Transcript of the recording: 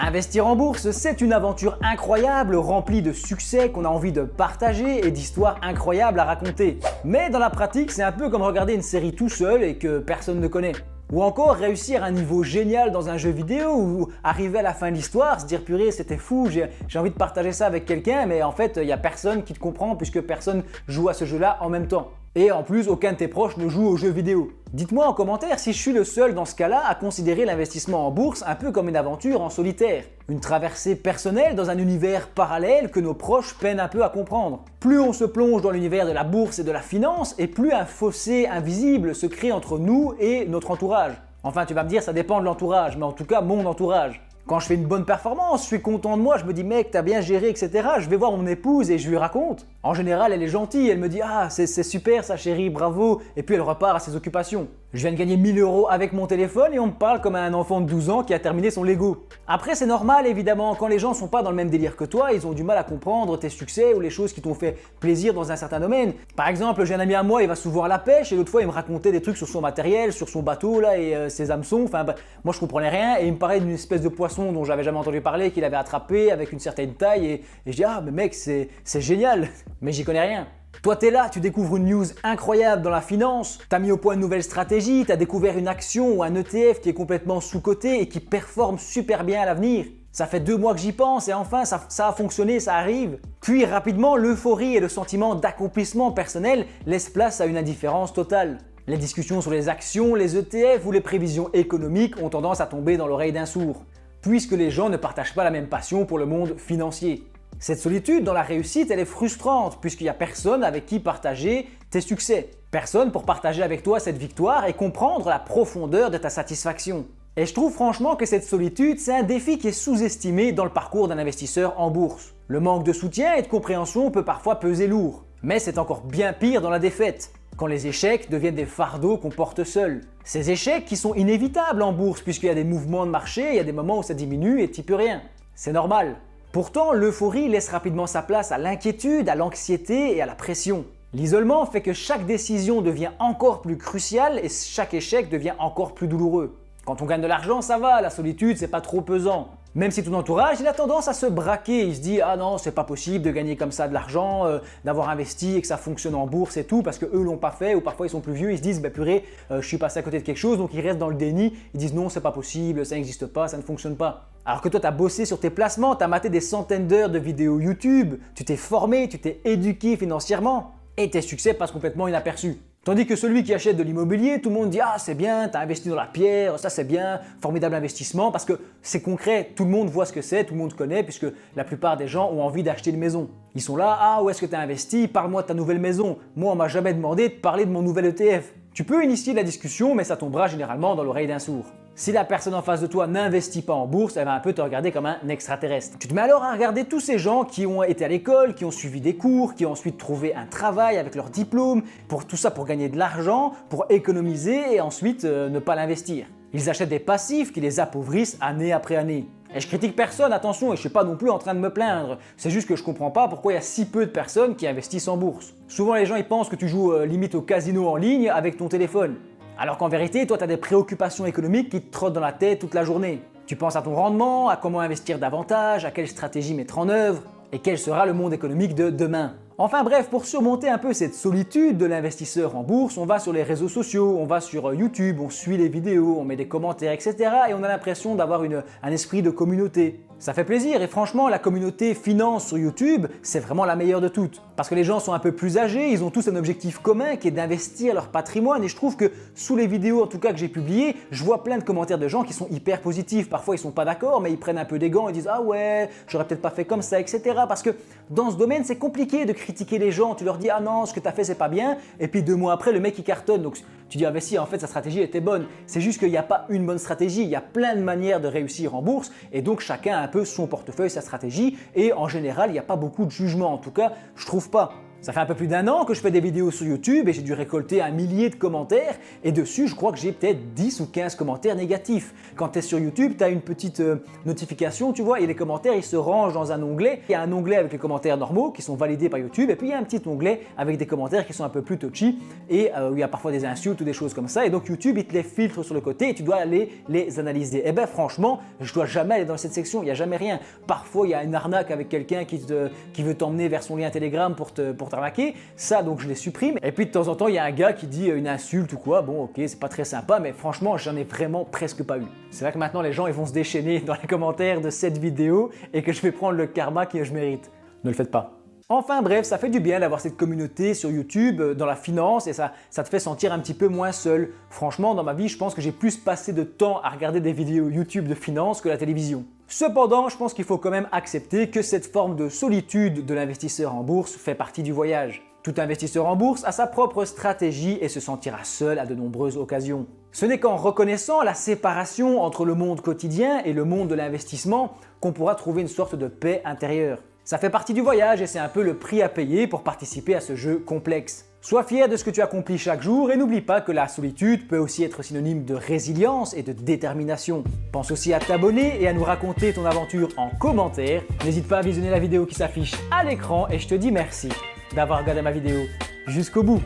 Investir en bourse, c'est une aventure incroyable, remplie de succès qu'on a envie de partager et d'histoires incroyables à raconter. Mais dans la pratique, c'est un peu comme regarder une série tout seul et que personne ne connaît. Ou encore réussir un niveau génial dans un jeu vidéo ou arriver à la fin de l'histoire, se dire purée c'était fou, j'ai envie de partager ça avec quelqu'un mais en fait il n'y a personne qui te comprend puisque personne joue à ce jeu-là en même temps. Et en plus aucun de tes proches ne joue aux jeux vidéo. Dites-moi en commentaire si je suis le seul dans ce cas-là à considérer l'investissement en bourse un peu comme une aventure en solitaire. Une traversée personnelle dans un univers parallèle que nos proches peinent un peu à comprendre. Plus on se plonge dans l'univers de la bourse et de la finance, et plus un fossé invisible se crée entre nous et notre entourage. Enfin tu vas me dire ça dépend de l'entourage, mais en tout cas mon entourage. Quand je fais une bonne performance, je suis content de moi, je me dis mec t'as bien géré etc. Je vais voir mon épouse et je lui raconte. En général elle est gentille, elle me dit ah c'est super ça chérie, bravo, et puis elle repart à ses occupations. Je viens de gagner 1000 € avec mon téléphone et on me parle comme un enfant de 12 ans qui a terminé son Lego. Après c'est normal évidemment, quand les gens sont pas dans le même délire que toi, ils ont du mal à comprendre tes succès ou les choses qui t'ont fait plaisir dans un certain domaine. Par exemple j'ai un ami à moi, il va souvent à la pêche et l'autre fois il me racontait des trucs sur son matériel, sur son bateau là et ses hameçons, enfin moi je comprenais rien et il me parlait d'une espèce de poisson dont j'avais jamais entendu parler, qu'il avait attrapé avec une certaine taille et je dis ah mais mec c'est génial, mais j'y connais rien. Toi t'es là, tu découvres une news incroyable dans la finance, t'as mis au point une nouvelle stratégie, t'as découvert une action ou un ETF qui est complètement sous-coté et qui performe super bien à l'avenir. Ça fait 2 mois que j'y pense et enfin ça a fonctionné, ça arrive. Puis rapidement, l'euphorie et le sentiment d'accomplissement personnel laissent place à une indifférence totale. Les discussions sur les actions, les ETF ou les prévisions économiques ont tendance à tomber dans l'oreille d'un sourd, puisque les gens ne partagent pas la même passion pour le monde financier. Cette solitude dans la réussite, elle est frustrante puisqu'il n'y a personne avec qui partager tes succès. Personne pour partager avec toi cette victoire et comprendre la profondeur de ta satisfaction. Et je trouve franchement que cette solitude, c'est un défi qui est sous-estimé dans le parcours d'un investisseur en bourse. Le manque de soutien et de compréhension peut parfois peser lourd. Mais c'est encore bien pire dans la défaite, quand les échecs deviennent des fardeaux qu'on porte seul. Ces échecs qui sont inévitables en bourse puisqu'il y a des mouvements de marché, il y a des moments où ça diminue et tu n'y peux rien. C'est normal. Pourtant, l'euphorie laisse rapidement sa place à l'inquiétude, à l'anxiété et à la pression. L'isolement fait que chaque décision devient encore plus cruciale et chaque échec devient encore plus douloureux. Quand on gagne de l'argent, ça va, la solitude, c'est pas trop pesant. Même si ton entourage, il a tendance à se braquer, il se dit « Ah non, c'est pas possible de gagner comme ça de l'argent, d'avoir investi et que ça fonctionne en bourse et tout, parce qu'eux l'ont pas fait, ou parfois ils sont plus vieux, ils se disent bah, « purée, je suis passé à côté de quelque chose », donc ils restent dans le déni, ils disent « Non, c'est pas possible, ça n'existe pas, ça ne fonctionne pas ». Alors que toi, tu as bossé sur tes placements, tu as maté des centaines d'heures de vidéos YouTube, tu t'es formé, tu t'es éduqué financièrement, et tes succès passent complètement inaperçus. Tandis que celui qui achète de l'immobilier, tout le monde dit « Ah c'est bien, t'as investi dans la pierre, ça c'est bien, formidable investissement » parce que c'est concret, tout le monde voit ce que c'est, tout le monde connaît puisque la plupart des gens ont envie d'acheter une maison. Ils sont là « Ah où est-ce que t'as investi? Parle-moi de ta nouvelle maison. Moi on m'a jamais demandé de parler de mon nouvel ETF. » Tu peux initier la discussion mais ça tombera généralement dans l'oreille d'un sourd. Si la personne en face de toi n'investit pas en bourse, elle va un peu te regarder comme un extraterrestre. Tu te mets alors à regarder tous ces gens qui ont été à l'école, qui ont suivi des cours, qui ont ensuite trouvé un travail avec leur diplôme, pour tout ça pour gagner de l'argent, pour économiser et ensuite ne pas l'investir. Ils achètent des passifs qui les appauvrissent année après année. Et je critique personne, attention, et je suis pas non plus en train de me plaindre. C'est juste que je comprends pas pourquoi il y a si peu de personnes qui investissent en bourse. Souvent les gens ils pensent que tu joues limite au casino en ligne avec ton téléphone. Alors qu'en vérité, toi tu as des préoccupations économiques qui te trottent dans la tête toute la journée. Tu penses à ton rendement, à comment investir davantage, à quelle stratégie mettre en œuvre, et quel sera le monde économique de demain. Enfin bref, pour surmonter un peu cette solitude de l'investisseur en bourse, on va sur les réseaux sociaux, on va sur YouTube, on suit les vidéos, on met des commentaires, etc. et on a l'impression d'avoir un esprit de communauté. Ça fait plaisir et franchement, la communauté finance sur YouTube, c'est vraiment la meilleure de toutes. Parce que les gens sont un peu plus âgés, ils ont tous un objectif commun qui est d'investir leur patrimoine et je trouve que sous les vidéos en tout cas que j'ai publiées, je vois plein de commentaires de gens qui sont hyper positifs. Parfois ils sont pas d'accord mais ils prennent un peu des gants et disent « Ah ouais, j'aurais peut-être pas fait comme ça, etc. » Parce que dans ce domaine, c'est compliqué de critiquer les gens. Tu leur dis « Ah non, ce que tu as fait c'est pas bien » et puis 2 mois après, le mec il cartonne. Donc tu dis « Ah mais si, en fait sa stratégie était bonne. » C'est juste qu'il n'y a pas une bonne stratégie, il y a plein de manières de réussir en bourse et donc chacun a un peu son portefeuille, sa stratégie et en général, il n'y a pas beaucoup de jugement. En tout cas, je trouve pas. Ça fait un peu plus d'1 an que je fais des vidéos sur YouTube et j'ai dû récolter 1 millier de commentaires et dessus je crois que j'ai peut-être 10 ou 15 commentaires négatifs. Quand tu es sur YouTube, tu as une petite notification, tu vois, et les commentaires ils se rangent dans un onglet. Il y a un onglet avec les commentaires normaux qui sont validés par YouTube et puis il y a un petit onglet avec des commentaires qui sont un peu plus touchy et où il y a parfois des insultes ou des choses comme ça et donc YouTube il te les filtre sur le côté et tu dois aller les analyser. Et ben franchement, je dois jamais aller dans cette section, il n'y a jamais rien. Parfois il y a une arnaque avec quelqu'un qui veut t'emmener vers son lien Telegram pour t'arnaquer, ça donc je les supprime. Et puis de temps en temps il y a un gars qui dit une insulte ou quoi, bon ok c'est pas très sympa mais franchement j'en ai vraiment presque pas eu. C'est vrai que maintenant les gens ils vont se déchaîner dans les commentaires de cette vidéo et que je vais prendre le karma que je mérite. Ne le faites pas. Enfin bref, ça fait du bien d'avoir cette communauté sur YouTube dans la finance et ça te fait sentir un petit peu moins seul. Franchement, dans ma vie, je pense que j'ai plus passé de temps à regarder des vidéos YouTube de finance que la télévision. Cependant, je pense qu'il faut quand même accepter que cette forme de solitude de l'investisseur en bourse fait partie du voyage. Tout investisseur en bourse a sa propre stratégie et se sentira seul à de nombreuses occasions. Ce n'est qu'en reconnaissant la séparation entre le monde quotidien et le monde de l'investissement qu'on pourra trouver une sorte de paix intérieure. Ça fait partie du voyage et c'est un peu le prix à payer pour participer à ce jeu complexe. Sois fier de ce que tu accomplis chaque jour et n'oublie pas que la solitude peut aussi être synonyme de résilience et de détermination. Pense aussi à t'abonner et à nous raconter ton aventure en commentaire. N'hésite pas à visionner la vidéo qui s'affiche à l'écran et je te dis merci d'avoir regardé ma vidéo jusqu'au bout.